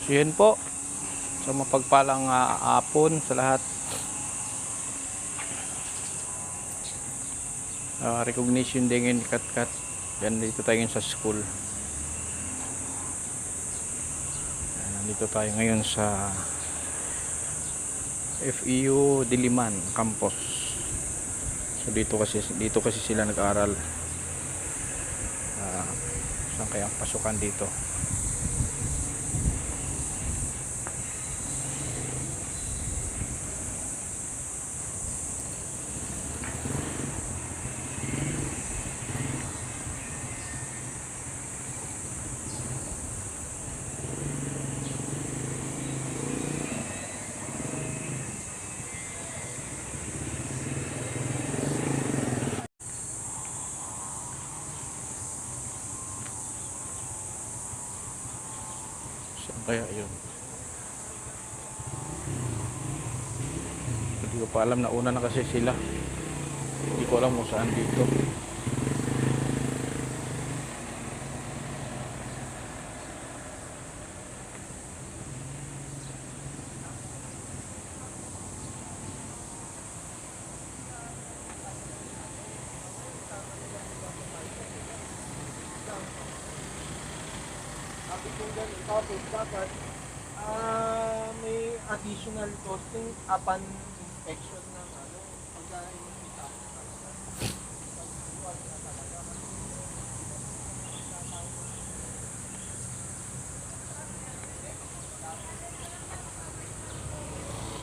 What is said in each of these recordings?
So yun po. So mapagpalang hapon sa lahat. Recognition din ngayon kat-kat. Yan, dito tayo ngayon sa school. Nandito tayo ngayon sa FEU Diliman Campus. So dito kasi sila nag-aaral. Saan kaya ang pasukan dito? Saan kaya yun? Hindi ko pa alam, nauna na kasi sila. Hindi ko alam kung saan dito. Tapos dapat may additional costing upon inspection ng pagkain.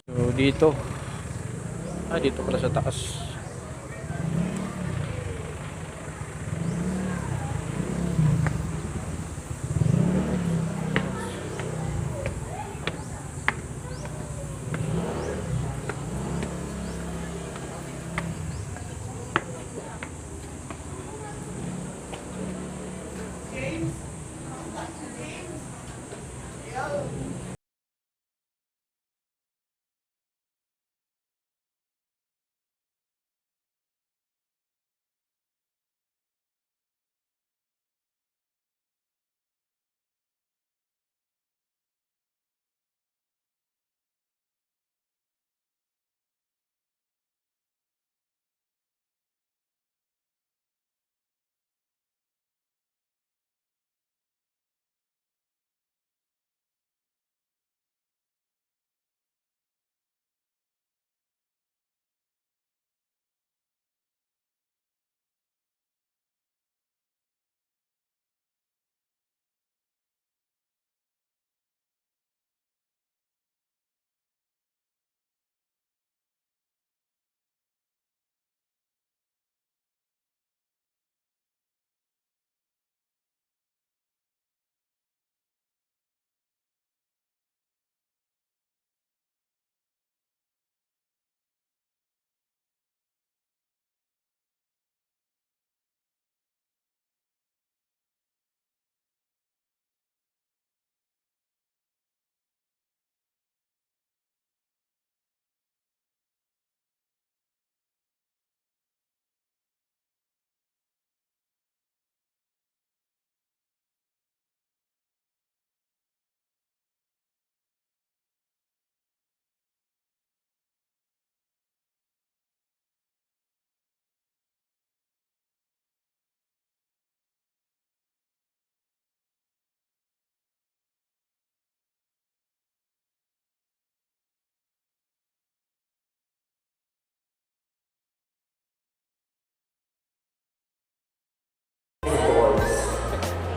So dito. Dito pala sa taas.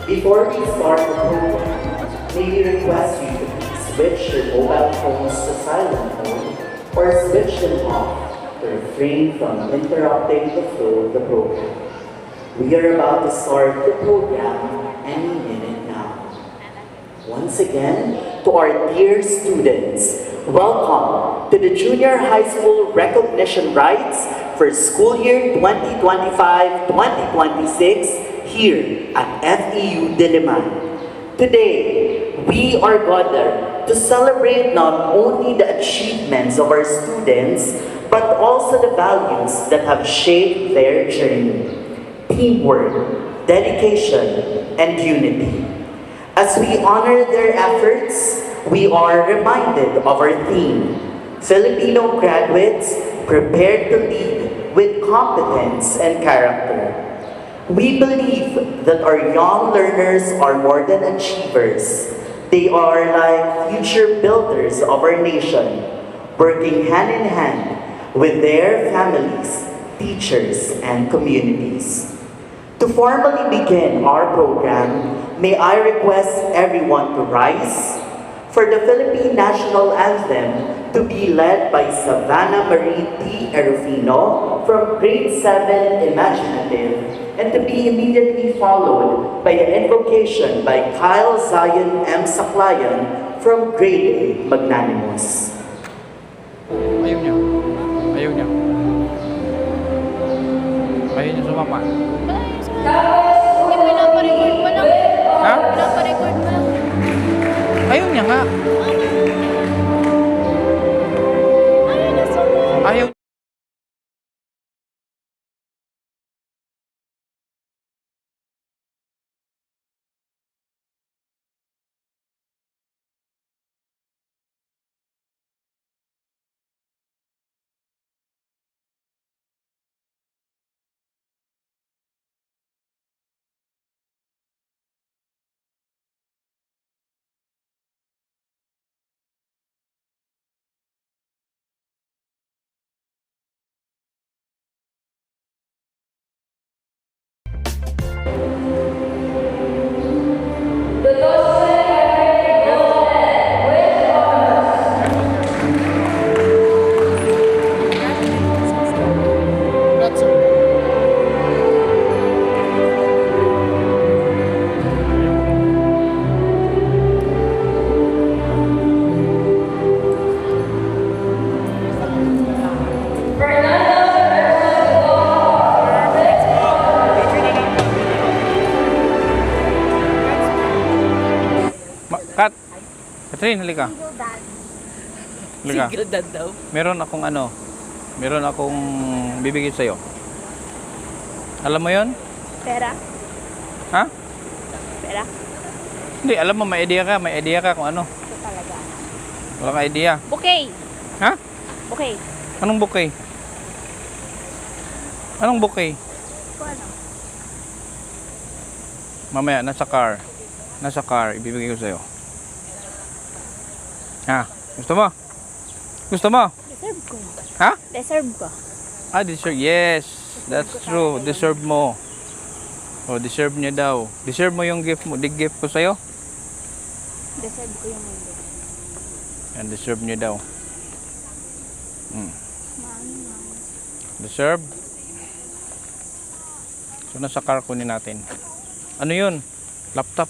Before we start the program, may we request you to please switch your mobile phones to silent mode or switch them off to refrain from interrupting the flow of the program. We are about to start the program any minute now. Once again, to our dear students, welcome to the Junior High School Recognition Rites for school year 2025-2026 here at FEU Diliman. Today, we are gathered to celebrate not only the achievements of our students, but also the values that have shaped their journey: teamwork, dedication, and unity. As we honor their efforts, we are reminded of our theme, Filipino graduates prepared to lead with competence and character. We believe that our young learners are more than achievers. They are like future builders of our nation, working hand in hand with their families, teachers, and communities. To formally begin our program, may I request everyone to rise for the Philippine National Anthem to be led by Savannah Marie T. Erufino from Grade 7 Imaginative, and to be immediately followed by an invocation by Kyle Zion M. Saklayan from Grade 8 Magnanimous. Ayaw niya. Ayaw niya. Ayaw niya sumama. Pinaparecord mo lang. Ha? Pinaparecord mo lang. Ayaw niya nga. Ayaw na sumama. Ayaw. Kat. Catherine, halika. Halika. Single dad daw. Meron akong bibigay sa'yo. Alam mo yon? Pera? Ha? Pera? Hindi, alam mo, may idea ka kung ano. Ito talaga. Wala ka idea. Bouquet! Ha? Bouquet. Anong bouquet? Anong bouquet? Kung ano? Mamaya, nasa car, ibibigay ko sa'yo. Ha? Gusto mo? Gusto mo? Deserve ko. Ha? Deserve ko. Ah, deserve. Yes, that's true. Deserve mo. Oh, deserve niya daw. Deserve mo yung gift mo. The gift ko sa'yo. Deserve ko yung mundo. And deserve niya daw. Maano. Deserve. So, nasa car kunin natin. Ano yun? Laptop.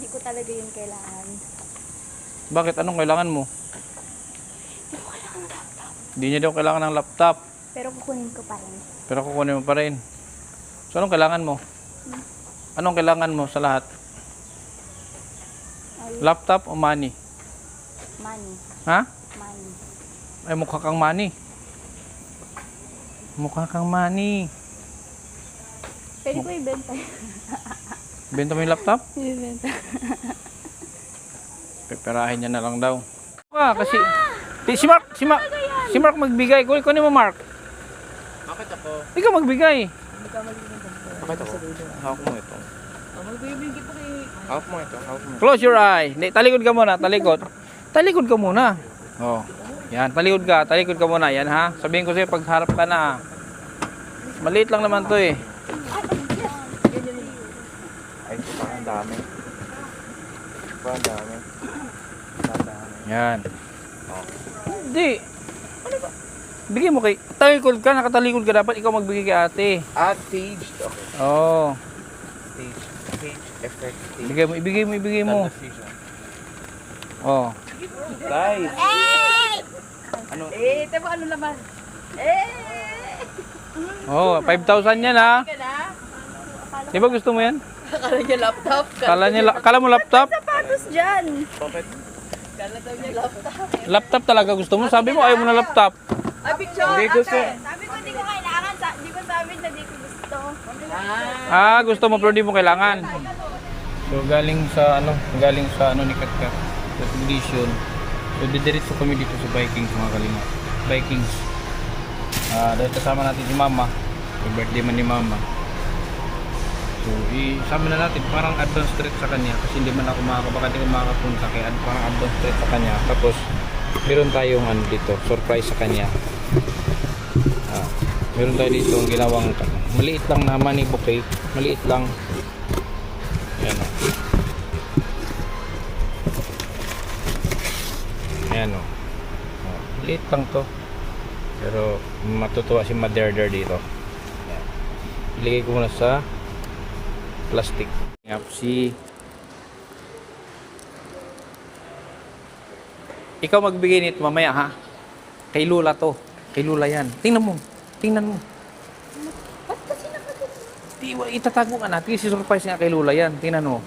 Hindi ko talaga yung kailangan. Bakit? Anong kailangan mo? Hindi ko kailangan ng laptop. Hindi niya daw kailangan ng laptop. Pero kukunin ko pa rin. Pero kukunin mo pa rin. So, anong kailangan mo? Anong kailangan mo sa lahat? Ay, Laptop o money? money. Ha? Money. Ay, mukha kang money. Mukha kang money. Pwede ko ibenta. Benta mo yung laptop? Ibenta. Peperahin niya na lang daw. Kasi si Mark magbigay. Kunin mo, Mark. Bakit ako? Ikaw magbigay. Bakit ako? Hawak mo ito. Magbibigay po kay... Hawak mo ito. Close your eye. Hindi, talikod ka muna, talikod. Talikod ka muna. Oh. Yan, talikod ka muna. Yan ha. Sabihin ko sa'yo pag harap ka na. Maliit lang naman 'to eh. Ay, parang dami. Parang dami. Yan. Hindi. Ano ba? Bigay mo kay... Talikod ka, nakatalikod ka dapat. Ikaw magbigay kay ate. Staged. Okay. Oo. Stage effect. Ibigay mo. Oh. Guys. Ano? Tebo ano naman? Oh, 5,000 yan ha. Di ba gusto mo yan? Akala niya laptop. Kala mo laptop? Sapatos dyan. Bakit? Kala daw niya laptop. Laptop talaga gusto mo? Sabi mo ayaw mo na laptop. Ay, picture. Hindi gusto. Sabi ko hindi ko kailangan. Hindi ko sabi na hindi ko gusto. Gusto mo pero di mo kailangan. So galing sa ano ni Katkat, sa condition. So didiretso kami dito sa Vikings mga kalinga. Vikings. Dahil kasama natin si Mama. Yung birthday man ni Mama. So isama na natin parang advance trip sa kanya kasi hindi man ako baka hindi ko makakapunta kaya parang advance trip sa kanya. Tapos meron tayong ano dito, surprise sa kanya. Meron tayo dito ang ginawang maliit lang na money bouquet, maliit lang. Ayan o. Ayan o. Maliit lang to. Pero matutuwa si Maderder dito. Ayan. Iligay ko muna sa plastic. Si ikaw magbigay nito mamaya ha. Kay Lula to. Kay Lula yan. Tingnan mo. Ba't kasi nakagano? Itatago ka natin. Si surprise nga kay Lula yan. Tingnan mo.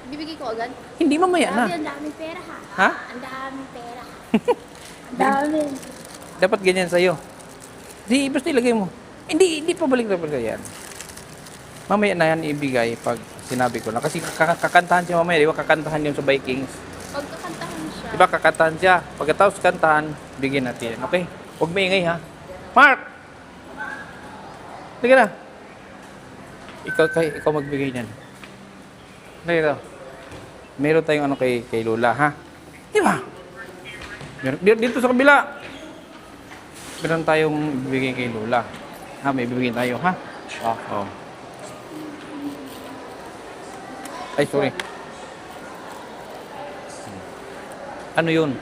Bibigay ko agad? Hindi mamaya na. Ang daming pera ha. Ha? Ang daming pera. Ang dami. Dapat ganyan sa'yo. Di, basta ilagay mo. Hindi pa balik na yan. Mamaya na yan ibigay pag sinabi ko na. Kasi kakantahan siya mamaya. Di ba kakantahan yung sa Vikings? Pagkakantahan siya. Di ba kakantahan siya? Pagkatapos kantahan, bigyan natin. Okay? Huwag maingay ha. Mark! Sige na. Ikaw magbigay niyan. Dito. Meron tayong ano kay Lola ha. Di ba? Dito sa kabila. Meron tayong bibigay kay Lola. Ha, may bibigyan tayo ha. Oh. Ay, sorry. Ano yun?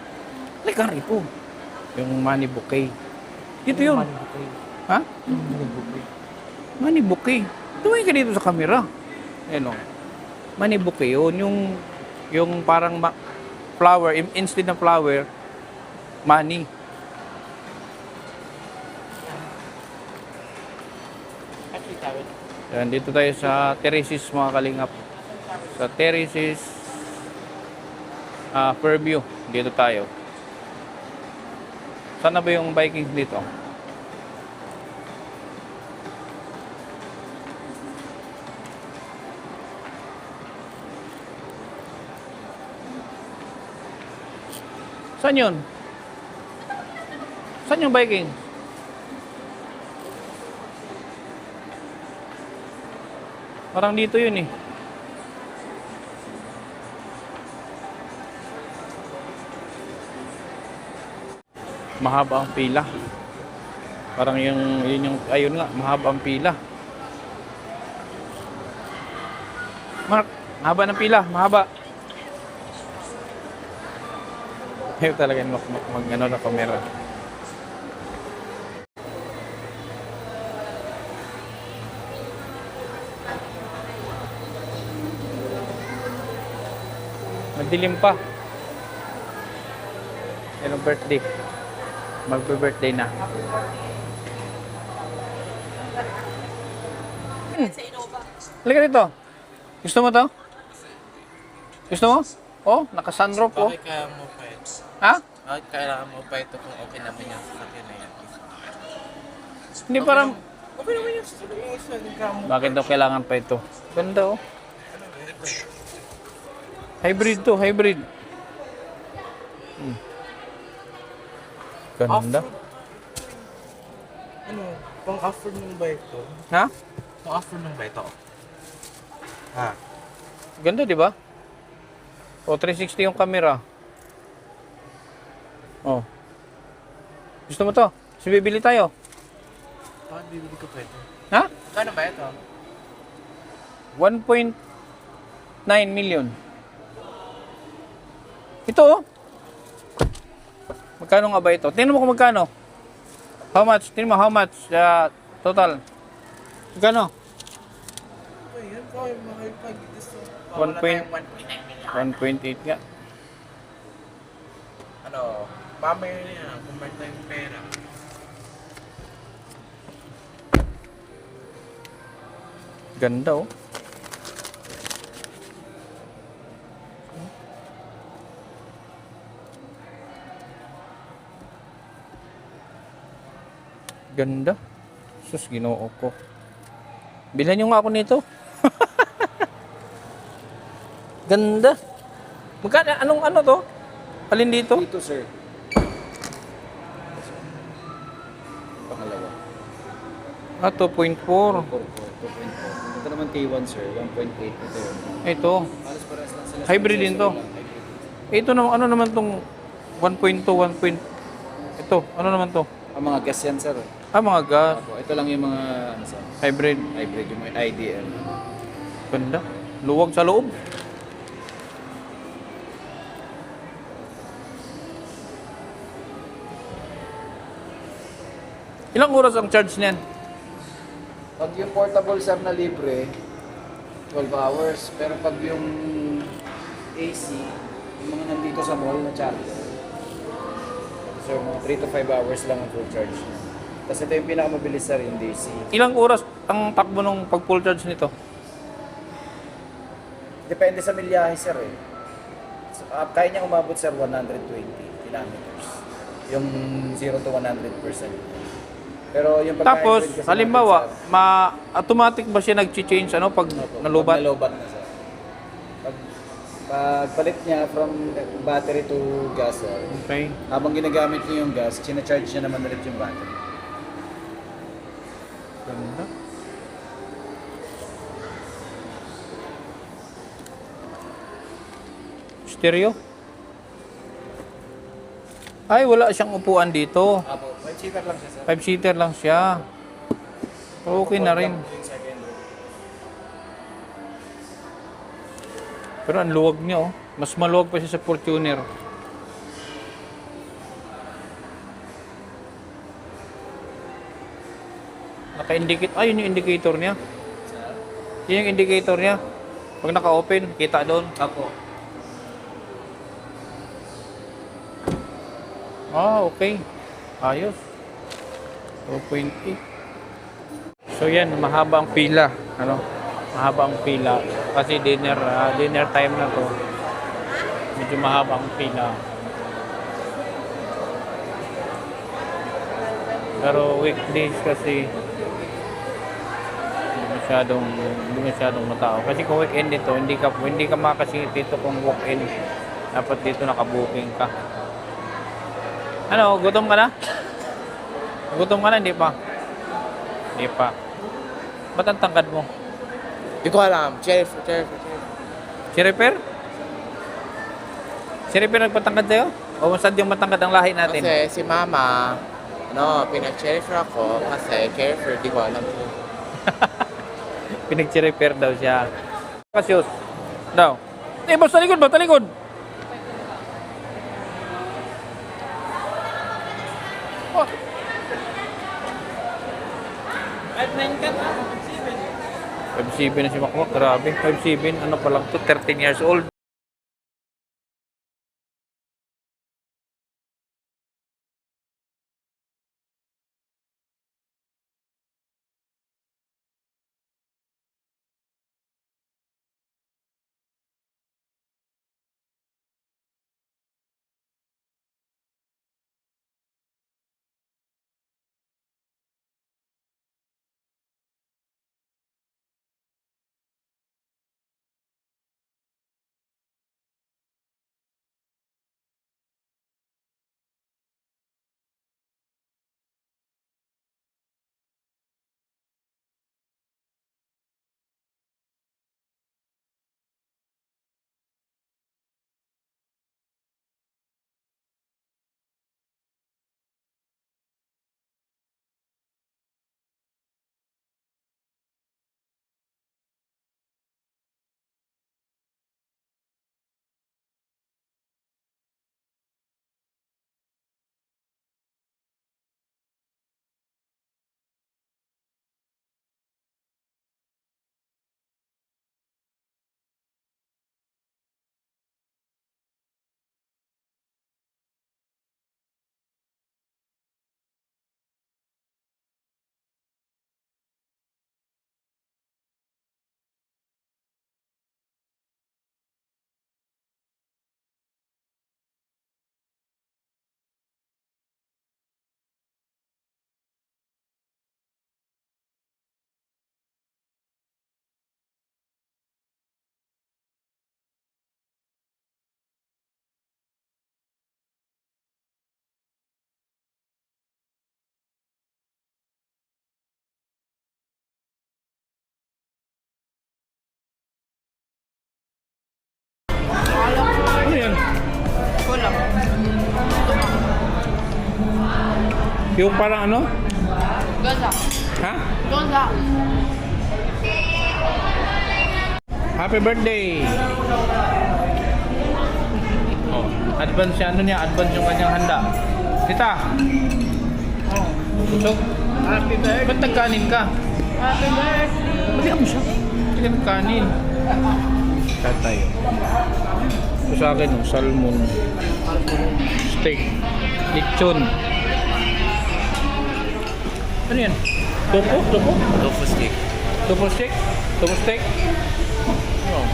Likari po. Yung money bouquet. Dito yun. Ha? Money bouquet. Tumingin ka dito sa camera. Ayan o. Money bouquet yun. Yung parang flower. Instead ng flower, money. Ayan, dito tayo sa Terraces mga kalingap. Sa Terraces Fairview. Dito tayo. Sana ba yung Vikings dito? Saan yun? Saan yung Vikings? Parang dito yun eh. Mahaba ang pila. Parang yun yung ayun nga, mahaba ang pila. Mark, mahaba ng pila, mahaba. Ayaw talaga mag-ano na camera. Madilim pa. Yan ang birthday. Magbe-birthday na. Halika dito. Gusto mo to? Gusto mo? Oh, naka-sunroof oh. Bakit kaya mo pa ito? Ha? Bakit kailangan mo pa ito kung okay naman yung sasakyan na yan? Hindi parang... Okay naman yung sasakyan na yan. Bakit daw kailangan pa ito? Ganda oh. Hybrid to, hybrid. Ganda. Ano? Pang-afternoon ba ito? Ha? Pang-afternoon ba ito? Ha? Ganda, di ba? O, 360 yung camera. Oh. Gusto mo to? So, bibili tayo. Bakit bibili ko pa ito? Ha? Kano ba ito? 1.9 million. Ito oh. Magkano nga ba ito? Tingnan mo kung magkano. How much? Tingnan mo how much total. Magkano? Ayan, kaya mahal pa dito sa... 1.8 nga. Ano, mamaya na yan, kumpart na yung pera. Ganda oh. Ganda. Sus, ginoo ko. Bilhan nyo nga ako nito. Ganda. Magkano, anong ano to? Alin dito? Dito, sir. Pangalawa. 2.4. 2.4. Ito naman T1, sir. 1.8. Ito yun. Ito. Halos parehas lang sila. Hybrid din to. Ito naman, ano naman tong 1.2, 1. Ito, ano naman to? Ang mga gas yan, sir. Mga gas. Opo, ito lang yung mga ano, sir, Hybrid. hybrid, yung mga IDL. Ganda. Luwag sa loob. Ilang oras ang charge niyan? Pag yung portable, sir, na libre, 12 hours. Pero pag yung AC, yung mga nandito sa mall na charger, sir, mga 3 to 5 hours lang ang full charge niya. Tapos ito yung pinakamabilis, sir, yung DC. Ilang oras ang takbo ng pag full charge nito? Depende sa milyahe, sir, eh. So, kaya niyang umabot, sir, 120 kilometers. Yung 0 to 100%. Pero yung Tapos, pagka-hybrid kasi halimbawa, natin, sir, automatic ba siya nag-change ano pag Pag nalubat? nalobat na, sir. Pagpalit niya from battery to gas, sir, Okay. habang ginagamit niyo yung gas, sina-charge niya naman ulit yung battery. Ganda. Stereo? Ay, wala siyang upuan dito. Apo, 5-seater lang siya, sir. 5-seater lang siya. Okay na rin. Yung second row. Pero ang luwag niya, oh. Mas maluwag pa siya sa Fortuner. Naka-indicate. Ay, yun yung indicator niya. Yun yung indicator niya. Pag naka-open, kita doon. Apo. Okay. Ayos. 2.8. So yan, mahaba ang pila. Ano? Mahaba ang pila. Kasi dinner time na to. Medyo mahaba ang pila. Pero weekdays kasi hindi masyadong matao. Kasi kung weekend dito, hindi ka makasingit dito kung walk-in. Dapat dito nakabooking ka. Ano, gutom ka na? Gutom ka na, hindi pa? Hindi pa. Ba't ang tangkad mo? Hindi ko alam. Cherry. Si Repair? Si Repair nagpatangkad sa'yo? O saan yung matangkad ang lahi natin? Kasi si mama, pinag-cherry ako kasi carefree, di ko alam. Pinag-repair daw siya. Kasyos. Daw. Boss, talikod ba? Talikod! Oh. 5'9 ka na. 5'7 na si Makwak. Grabe. 5'7. Ano pa lang to? 13 years old. Yung parang ano? Gyoza. Ha? Gyoza. Happy birthday! Oh, advance yung ano niya, advance yung kanyang handa. Tita! Oh, busog? Happy birthday! Ba't nagkanin ka? Happy birthday! Balihan mo siya. Hindi ka nagkanin. Tatay. Ito sa akin, oh, salmon. Steak. Lechon. Ano yan? Tofu? Tofu? Tofu stick. Tofu steak? Tofu steak? Oh.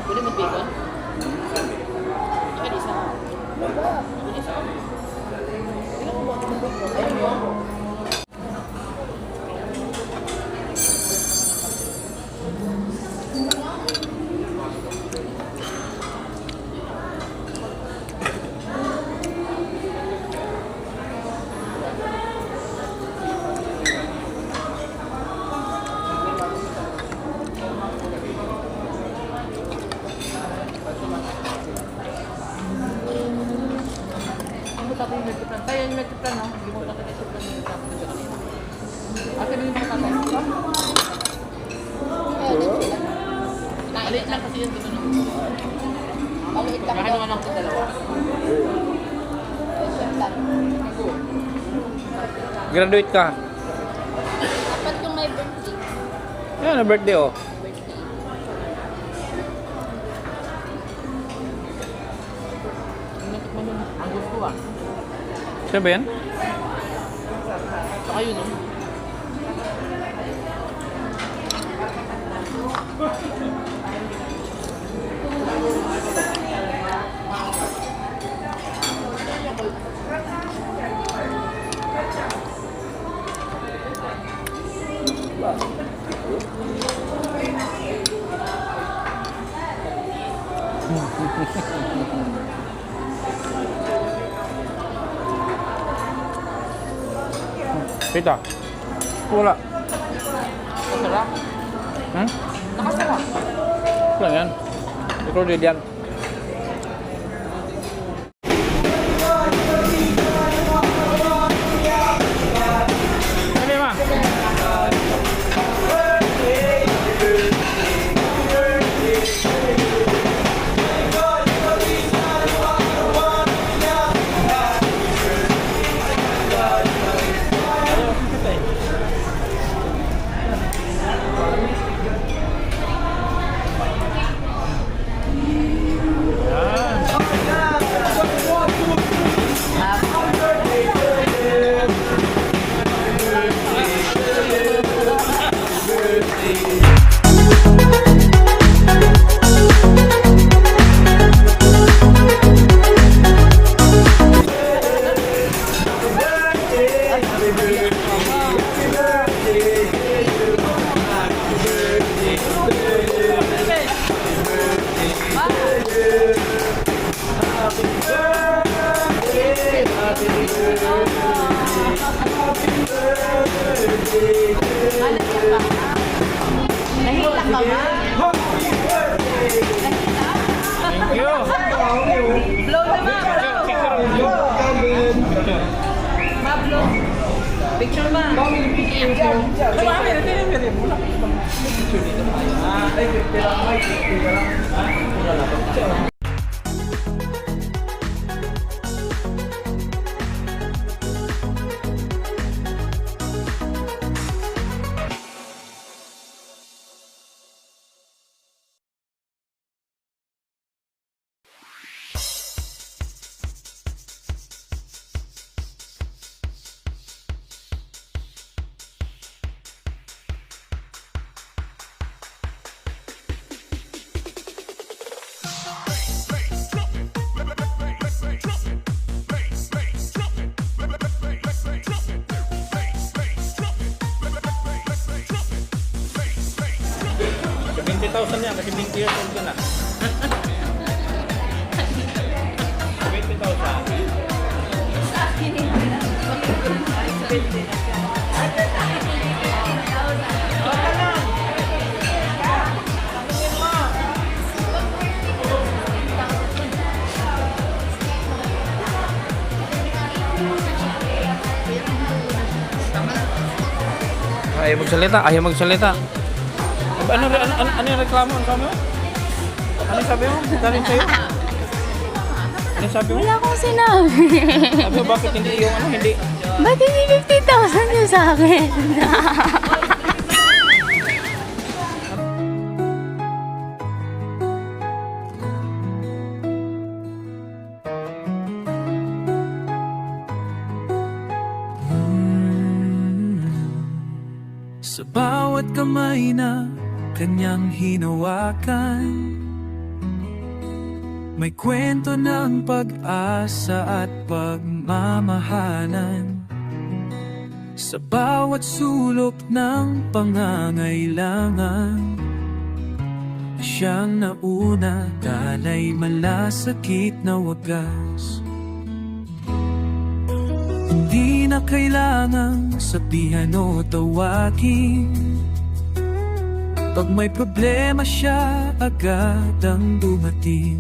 Pwede mo bacon? Pwede isa. Tapos yung nagkiplan. Tayo yung nagkiplan, no? Hindi mo tatay sa plan yung nagkiplan. Akin yung mga tatay. Maliit lang kasi yun dito, no? Maliit lang. Kaya naman ako dalawa. Graduate ka? Dapat yung may birthday. Yan, na birthday oh. Ang gusto ah. Siya ba yan? Saka yun, no? Tita. Wala. Masarap. Hmm? Nakasarap. Wala yan. Recorded yan. Sabi ma. Nahila ka ba? Thank you. Blow naman, blow. Ma, blow. Picture ma. Sa 20,000 yan kasi 20 years old ka na. 20,000. Ayaw magsalita, ayaw magsalita. Ano yung reklamo? Ano sabi mo? Ano sabi mo? Galing sa'yo? Ano sabi mo? Wala akong sinabi. Sabi mo, bakit hindi yung ano, hindi? Ba't hindi 50,000 yung sa akin? Sa bawat kamay na kanyang hinawakan, may kwento ng pag-asa at pagmamahalan. Sa bawat sulok ng pangangailangan, siyang nauna, dalay malasakit na wagas. Hindi na kailangang sabihan o tawagin, pag may problema siya agad ang dumating.